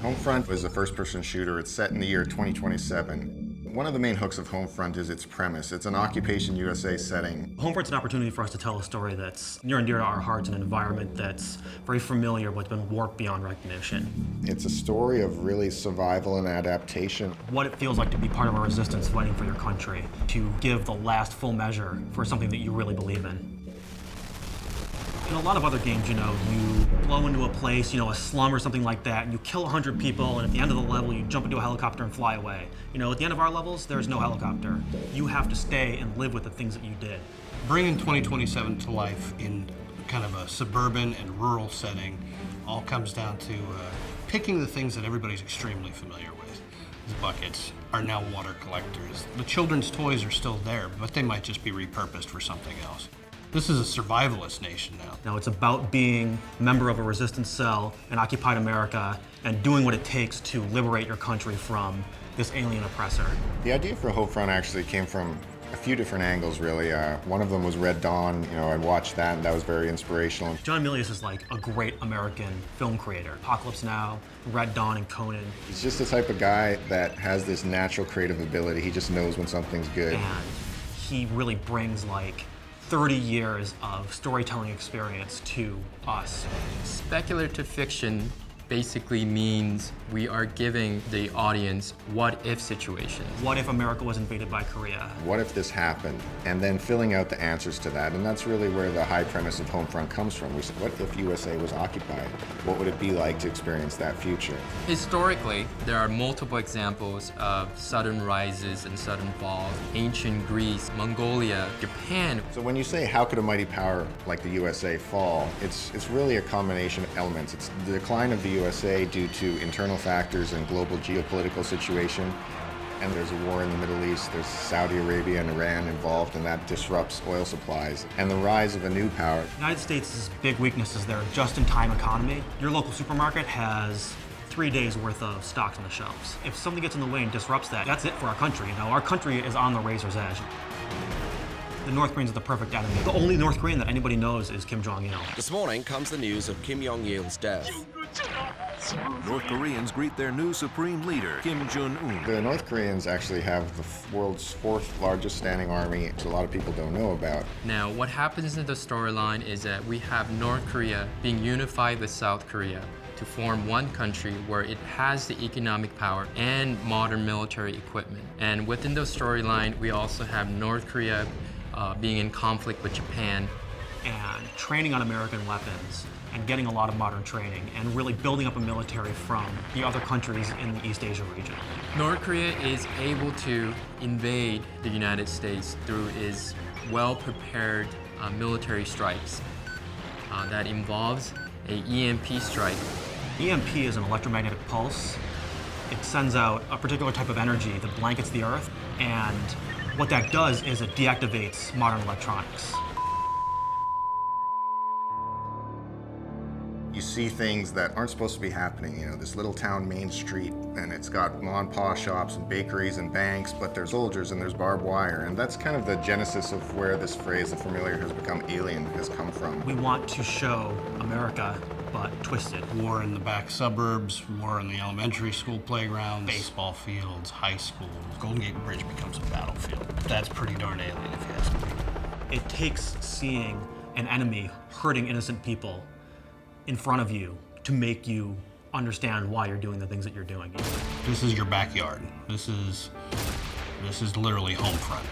Homefront is a first-person shooter. It's set in the year 2027. One of the main hooks of Homefront is its premise. It's an Occupation USA setting. Homefront's an opportunity for us to tell a story that's near and dear to our hearts in an environment that's very familiar but been warped beyond recognition. It's a story of really survival and adaptation. What it feels like to be part of a resistance fighting for your country, to give the last full measure for something that you really believe in. In a lot of other games, you blow into a place, a slum or something like that, and you kill 100 people, and at the end of the level, you jump into a helicopter and fly away. At the end of our levels, there's no helicopter. You have to stay and live with the things that you did. Bringing 2027 to life in kind of a suburban and rural setting all comes down to picking the things that everybody's extremely familiar with. The buckets are now water collectors. The children's toys are still there, but they might just be repurposed for something else. This is a survivalist nation now. Now it's about being a member of a resistance cell in occupied America and doing what it takes to liberate your country from this alien oppressor. The idea for Homefront actually came from a few different angles, really. One of them was Red Dawn. I watched that, and that was very inspirational. John Milius is like a great American film creator. Apocalypse Now, Red Dawn, and Conan. He's just the type of guy that has this natural creative ability. He just knows when something's good. And he really brings 30 years of storytelling experience to us. Speculative fiction basically means we are giving the audience what-if situations. What if America was invaded by Korea? What if this happened? And then filling out the answers to that. And that's really where the high premise of Homefront comes from. We said, what if USA was occupied? What would it be like to experience that future? Historically, there are multiple examples of sudden rises and sudden falls. Ancient Greece, Mongolia, Japan. So when you say, how could a mighty power like the USA fall? It's really a combination of elements. It's the decline of the USA due to internal factors and global geopolitical situation. And there's a war in the Middle East. There's Saudi Arabia and Iran involved, and that disrupts oil supplies. And the rise of a new power. The United States' big weakness is their just-in-time economy. Your local supermarket has 3 days worth of stocks on the shelves. If something gets in the way and disrupts that, that's it for our country. Our country is on the razor's edge. The North Koreans are the perfect enemy. The only North Korean that anybody knows is Kim Jong-il. This morning comes the news of Kim Jong-il's death. North Koreans greet their new supreme leader, Kim Jong-un. The North Koreans actually have the world's fourth largest standing army, which a lot of people don't know about. Now, what happens in the storyline is that we have North Korea being unified with South Korea to form one country where it has the economic power and modern military equipment. And within the storyline, we also have North Korea being in conflict with Japan. And training on American weapons and getting a lot of modern training and really building up a military from the other countries in the East Asia region. North Korea is able to invade the United States through its well-prepared military strikes. That involves a EMP strike. EMP is an electromagnetic pulse. It sends out a particular type of energy that blankets the Earth, and what that does is it deactivates modern electronics. You see things that aren't supposed to be happening. This little town main street, and it's got mom and pa shops and bakeries and banks, but there's soldiers and there's barbed wire. And that's kind of the genesis of where this phrase, the familiar has become alien, has come from. We want to show America, but twisted. War in the back suburbs, war in the elementary school playgrounds, baseball fields, high schools. Golden Gate Bridge becomes a battlefield. That's pretty darn alien if you ask me. It takes seeing an enemy hurting innocent people in front of you to make you understand why you're doing the things that you're doing. This is your backyard. This is literally Homefront.